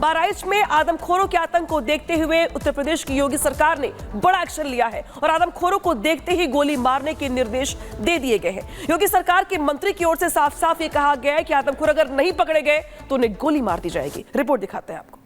बहराइच में आदमखोरों के आतंक को देखते हुए उत्तर प्रदेश की योगी सरकार ने बड़ा एक्शन लिया है और आदमखोरों को देखते ही गोली मारने के निर्देश दे दिए गए हैं। योगी सरकार के मंत्री की ओर से साफ साफ ये कहा गया है कि आदमखोर अगर नहीं पकड़े गए तो उन्हें गोली मार दी जाएगी। रिपोर्ट दिखाते हैं आपको।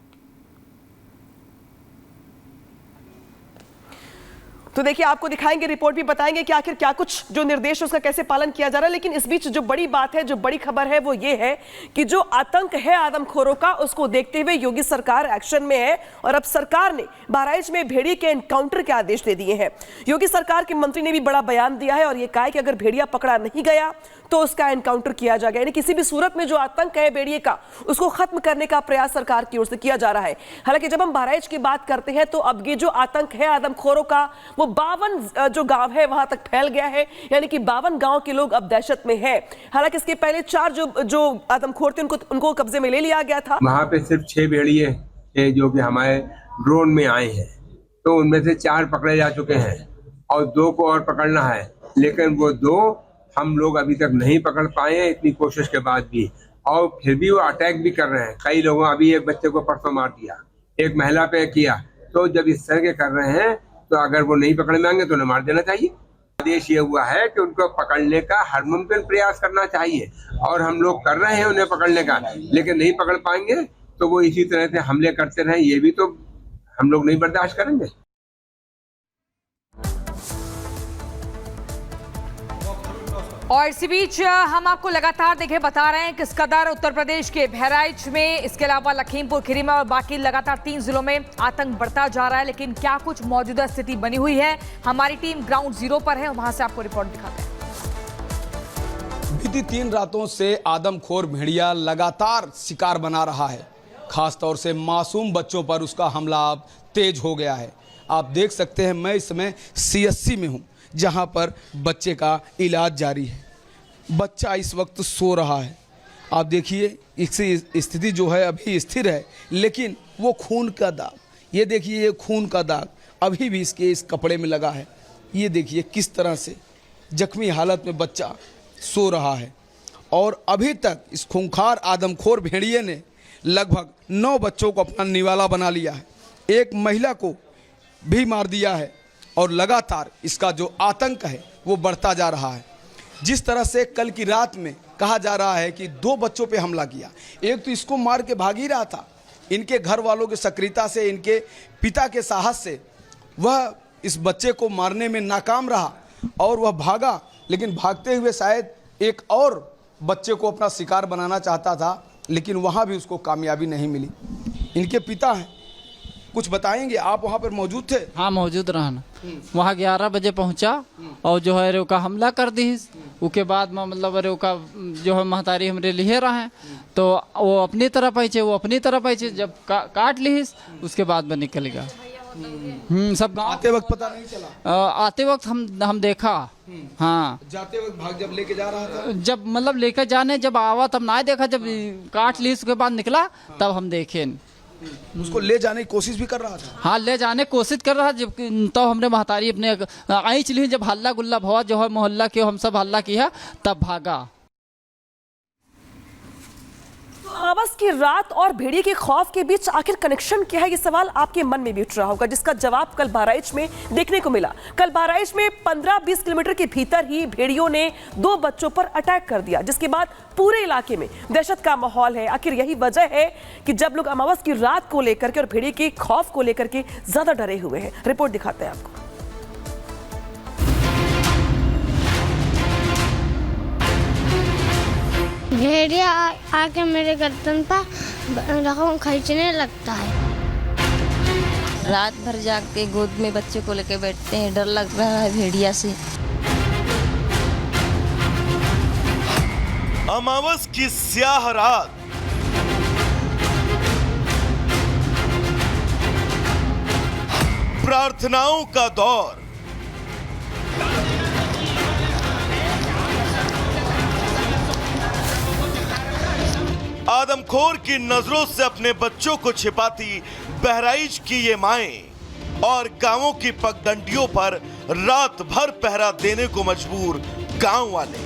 तो देखिए, आपको दिखाएंगे, रिपोर्ट भी बताएंगे कि आखिर क्या कुछ जो निर्देश है उसका कैसे पालन किया जा रहा है। लेकिन इस बीच जो बड़ी बात है, जो बड़ी खबर है, वो ये है कि जो आतंक है आदमखोरों का, उसको देखते हुए योगी सरकार एक्शन में है और अब सरकार ने बहराइच में भेड़िए के एनकाउंटर के आदेश दे दिए हैं। योगी सरकार के मंत्री ने भी बड़ा बयान दिया है और यह कहा है कि अगर भेड़िया पकड़ा नहीं गया तो उसका एनकाउंटर किया जाएगा। यानी किसी भी सूरत में जो आतंक है भेड़िए का, उसको खत्म करने का प्रयास सरकार की ओर से किया जा रहा है। हालांकि जब हम बहराइच की बात करते हैं तो अब ये जो आतंक है आदमखोरों का, वो 52 जो गांव है वहां तक फैल गया है। यानी कि 52 गांव के लोग अब दहशत में हैं। हालांकि इसके पहले 4 जो आदमखोर थे उनको कब्जे में ले लिया गया था। वहां पे सिर्फ 6 भेड़िए थे जो कि हमारे ड्रोन में आए हैं, तो उनमें से 4 पकड़े जा चुके हैं और 2 को और पकड़ना है। लेकिन वो 2 हम लोग अभी तक नहीं पकड़ पाए हैं, इतनी कोशिश के बाद भी। और फिर भी वो अटैक भी कर रहे हैं। कई लोगों, अभी एक बच्चे को परसों मार दिया, एक महिला पे किया। तो जब इस तरह के कर रहे हैं तो अगर वो नहीं पकड़ में आएंगे तो उन्हें मार देना चाहिए। आदेश ये हुआ है कि उनको पकड़ने का हर मुमकिन प्रयास करना चाहिए और हम लोग कर रहे हैं उन्हें पकड़ने का। लेकिन नहीं पकड़ पाएंगे तो वो इसी तरह से हमले करते रहें, ये भी तो हम लोग नहीं बर्दाश्त करेंगे। और इसी बीच हम आपको लगातार देखिए बता रहे हैं किस कदर उत्तर प्रदेश के बहराइच में, इसके अलावा लखीमपुर खीरी में और बाकी लगातार 3 जिलों में आतंक बढ़ता जा रहा है। लेकिन क्या कुछ मौजूदा स्थिति बनी हुई है, हमारी टीम ग्राउंड जीरो पर है, वहां से आपको रिपोर्ट दिखाते हैं। बीती 3 रातों से आदमखोर भेड़िया लगातार शिकार बना रहा है। खासतौर से मासूम बच्चों पर उसका हमला अब तेज हो गया है। आप देख सकते हैं, मैं इस समय CSC में हूं, जहां पर बच्चे का इलाज जारी है। बच्चा इस वक्त सो रहा है। आप देखिए, इसकी स्थिति जो है अभी स्थिर है, लेकिन वो खून का दाग, ये देखिए, ये खून का दाग अभी भी इसके इस कपड़े में लगा है। ये देखिए किस तरह से जख्मी हालत में बच्चा सो रहा है। और अभी तक इस खूंखार आदमखोर भेड़िए ने लगभग 9 बच्चों को अपना निवाला बना लिया है। एक महिला को भी मार दिया है और लगातार इसका जो आतंक है वो बढ़ता जा रहा है। जिस तरह से कल की रात में कहा जा रहा है कि 2 बच्चों पे हमला किया, एक तो इसको मार के भाग ही रहा था, इनके घर वालों की सक्रियता से, इनके पिता के साहस से वह इस बच्चे को मारने में नाकाम रहा और वह भागा। लेकिन भागते हुए शायद एक और बच्चे को अपना शिकार बनाना चाहता था, लेकिन वहाँ भी उसको कामयाबी नहीं मिली। इनके पिता हैं, कुछ बताएंगे। आप वहाँ पर मौजूद थे? हाँ, मौजूद रहा ना। वहाँ 11 बजे पहुँचा और जो है रेव का हमला कर दी। उसके बाद में मतलब रेव का जो है महतारी हमरे लिए रहे, तो वो अपनी तरफ आई चे, जब काट ली उसके बाद में निकल गया। सब गाँव आते वक्त पता नहीं चला? आते वक्त हम देखा। हाँ, जाते वक्त भाग जब लेके जा रहा था, जब मतलब लेकर जाने जब आवा तब ना देखा, जब काट ली उसके बाद निकला तब हम देखे। उसको ले जाने की कोशिश भी कर रहा था? हाँ, ले जाने की कोशिश कर रहा, जब तो हमने महतारी अपने आई चली, जब हल्ला गुल्ला भवा जो है मोहल्ला के, हम सब हल्ला किया तब भागा। अमावस की रात और भेड़िए के खौफ के बीच आखिर कनेक्शन क्या है, ये सवाल आपके मन में भी उठ रहा होगा, जिसका जवाब कल बहराइच में देखने को मिला। कल बहराइच में 15-20 किलोमीटर के भीतर ही भेड़ियों ने 2 बच्चों पर अटैक कर दिया, जिसके बाद पूरे इलाके में दहशत का माहौल है। आखिर यही वजह है कि जब लोग अमावस की रात को लेकर के और भेड़िए के खौफ को लेकर के ज्यादा डरे हुए हैं। रिपोर्ट दिखाते हैं आपको। भेड़िया आके मेरे गर्दन पर रखों खींचने लगता है। रात भर जाग के गोद में बच्चे को लेके बैठते हैं, डर लग रहा है भेड़िया से। अमावस की स्याह रात, प्रार्थनाओं का दौर, आदमखोर की नजरों से अपने बच्चों को छिपाती बहराइच की ये माएं और गांवों की पगडंडियों पर रात भर पहरा देने को मजबूर गांव वाले।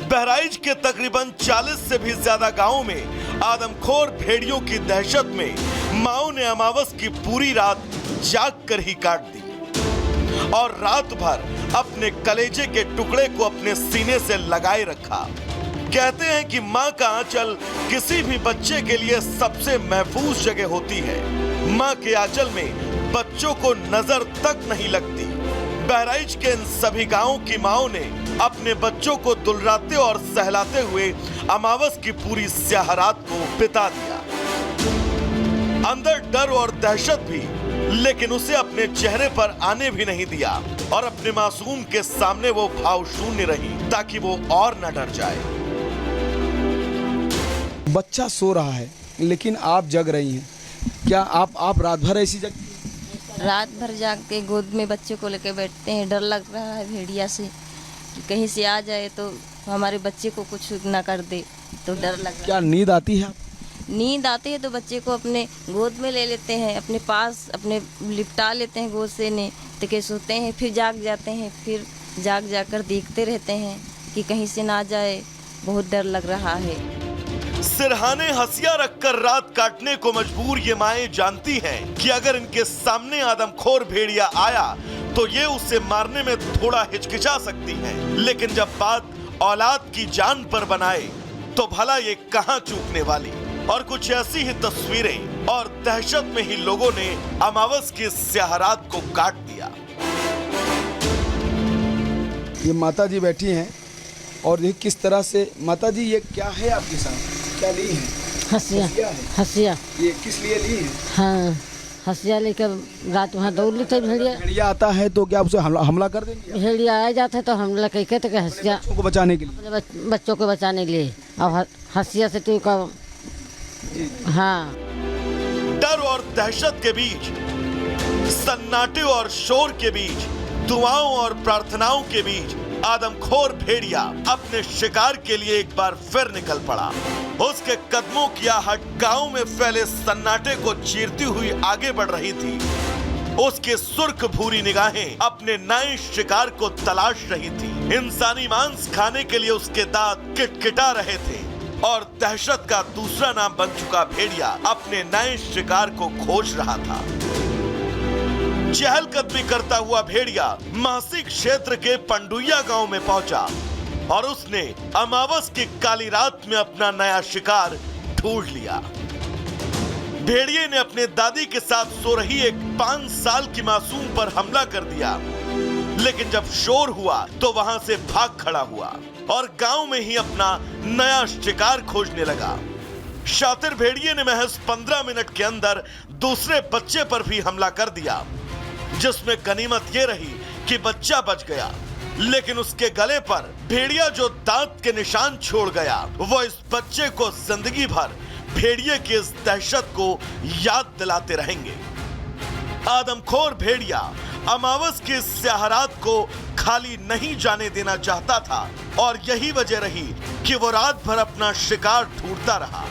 बहराइच के तकरीबन 40 से भी ज्यादा गांवों में आदमखोर भेड़ियों की दहशत में माओ ने अमावस की पूरी रात जाग कर ही काट दी और रात भर अपने कलेजे के टुकड़े को अपने सीने से लगाए रखा। कहते हैं कि माँ का आंचल किसी भी बच्चे के लिए सबसे महफूज जगह होती है। माँ के आंचल में बच्चों को नजर तक नहीं लगती। बहराइच के इन सभी गांवों की माओं ने अपने बच्चों को दुलराते और सहलाते हुए अमावस की पूरी स्याह रात को बिता दिया। अंदर डर और दहशत भी, लेकिन उसे अपने चेहरे पर आने भी नहीं दिया और अपने मासूम के सामने वो भाव शून्य रही ताकि वो और न डर जाए। बच्चा सो रहा है लेकिन आप जग रही हैं। क्या आप रात भर ऐसी जगती? रात भर जाग के गोद में बच्चे को लेके बैठते हैं। डर लग रहा है भेड़िया से कि कहीं से आ जाए तो हमारे बच्चे को कुछ ना कर दे, तो डर लग रहा है। क्या नींद आती है? नींद आती है तो बच्चे को अपने गोद में ले लेते हैं, अपने पास अपने लिपटा लेते हैं गोद से ने, तो के सोते हैं, फिर जाग जाते हैं, फिर जाग जाकर देखते रहते हैं कि कहीं से ना जाए। बहुत डर लग रहा है। सिरहाने हंसिया रखकर रात काटने को मजबूर ये माएं जानती हैं कि अगर इनके सामने आदमखोर भेड़िया आया तो ये उसे मारने में थोड़ा हिचकिचा सकती हैं, लेकिन जब बात औलाद की जान पर बनाए तो भला ये कहां चूकने वाली। और कुछ ऐसी ही तस्वीरें और दहशत में ही लोगों ने अमावस की स्याह रात को काट दिया। ये माता जी बैठी हैं और ये किस तरह से, माता जी ये क्या है आपके साथ? क्या ली है? हंसिया। ये किस लिए ली है? हाँ, हंसिया लेकर रात वहाँ दौड़ लेते भेड़िया। भेड़िया आता है तो क्या उसे हमला कर देंगे? भेड़िया आ जाता है तो हमला कहते तो हंसिया बच्चों को बचाने के लिए, अपने बच्चों को बचाने के लिए। अब हंसिया से तो हाँ। डर और दहशत के बीच, सन्नाटे और शोर के बीच, दुआओं और प्रार्थनाओं के बीच आदमखोर भेड़िया अपने शिकार के लिए एक बार फिर निकल पड़ा। उसके कदमों की आहट गांव में फैले सन्नाटे को चीरती हुई आगे बढ़ रही थी। उसके सुर्ख भूरी निगाहें अपने नए शिकार को तलाश रही थी। इंसानी मांस खाने के लिए उसके दांत किटकिटा रहे थे और दहशत का दूसरा नाम बन चुका भेड़िया अपने नए शिकार को खोज रहा था। चहलकदमी करता हुआ भेड़िया महसी क्षेत्र के पंडुइया गांव में पहुंचा और उसने अमावस की काली रात में अपना नया शिकार ढूंढ लिया। भेड़िए ने अपने दादी के साथ सो रही एक 5 साल की मासूम पर हमला कर दिया, लेकिन जब शोर हुआ तो वहां से भाग खड़ा हुआ और गांव में ही अपना नया शिकार खोजने लगा। शातिर भेड़िए ने महज 15 मिनट के अंदर दूसरे बच्चे पर भी हमला कर दिया, जिसमें गनीमत यह रही कि बच्चा बच गया, लेकिन उसके गले पर भेड़िया जो दांत के निशान छोड़ गया वो इस बच्चे को जिंदगी भर भेड़िए की इस दहशत को याद दिलाते रहेंगे। आदमखोर भेड़िया अमावस की स्याह रात को खाली नहीं जाने देना चाहता था और यही वजह रही कि वो रात भर अपना शिकार ढूंढता रहा।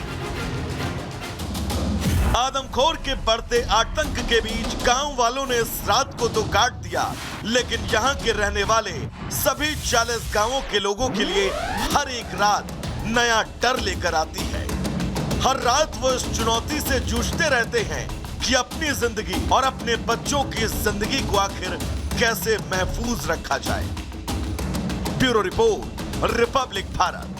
आदमखोर के बढ़ते आतंक के बीच गांव वालों ने इस रात को तो काट दिया, लेकिन यहाँ के रहने वाले सभी 40 गांवों के लोगों के लिए हर एक रात नया डर लेकर आती है। हर रात वो इस चुनौती से जूझते रहते हैं कि अपनी जिंदगी और अपने बच्चों की जिंदगी को आखिर कैसे महफूज रखा जाए। Bureau report, Republic Bharat.